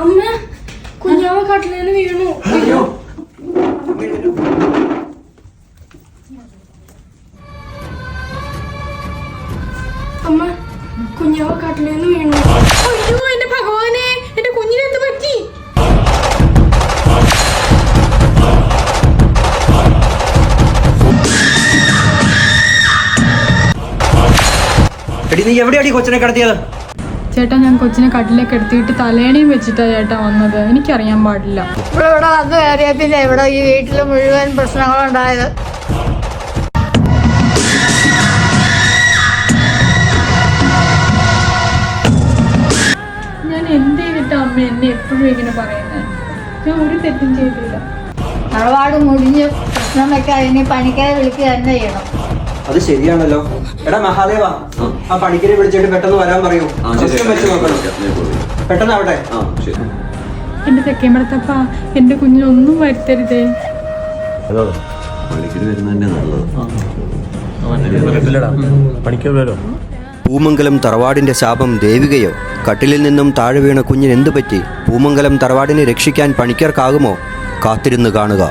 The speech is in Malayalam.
അമ്മ കുഞ്ഞാവ കട്ടിലേന്ന് വീണു. അമ്മ കുഞ്ഞാവ കട്ടിലേന്ന് വീണു. അയ്യോ എന്റെ ഭഗവാനെ, എന്റെ കുഞ്ഞിന് എന്ത് പറ്റി? നീ എവിടെയാടി കൊച്ചിനെ കിടത്തിയത്? ചേട്ടാ, ഞാൻ കൊച്ചിനെ കട്ടിലേക്ക് എടുത്തിട്ട് തലേണയും വെച്ചിട്ടാ ചേട്ടാ വന്നത്. എനിക്കറിയാൻ പാടില്ല. ഇവിടെ വന്ന് കയറിയ പിന്നെ ഇവിടെ ഈ വീട്ടിൽ മുഴുവൻ പ്രശ്നങ്ങളുണ്ടായത്. ഞാൻ എന്ത് ചെയ്തിട്ടാ അമ്മ എന്നെ എപ്പോഴും ഇങ്ങനെ പറയുന്നത്? ഞാൻ ഒരു തെറ്റും ചെയ്തില്ല. തറവാട് മുടിഞ്ഞ് പ്രശ്നം വെക്കാൻ ഇനി പണിക്കാരെ വിളിക്കുക തന്നെ ചെയ്യണം. അത് ശരിയാണല്ലോ. എടാ മഹാദേവ, ആ പണിക്കരെ വിളിച്ചിട്ട് പെട്ടെന്ന് വരാൻ പറയൂ. സിസ്റ്റം വെച്ച് നോക്കണം. പെട്ടെന്നാവട്ടെ. എന്റെ തെക്കേമ്പടത്തപ്പ, എന്റെ കുഞ്ഞിനൊന്നും വരുത്തരുതേ. പൂമംഗലം തറവാടിന്റെ ശാപം ദേവികയോ? കട്ടിലിൽ നിന്നും താഴെ വീണ കുഞ്ഞിന് എന്തു പറ്റി? പൂമംഗലം തറവാടിനെ രക്ഷിക്കാൻ പണിക്കർക്കാകുമോ? കാത്തിരുന്ന് കാണുക.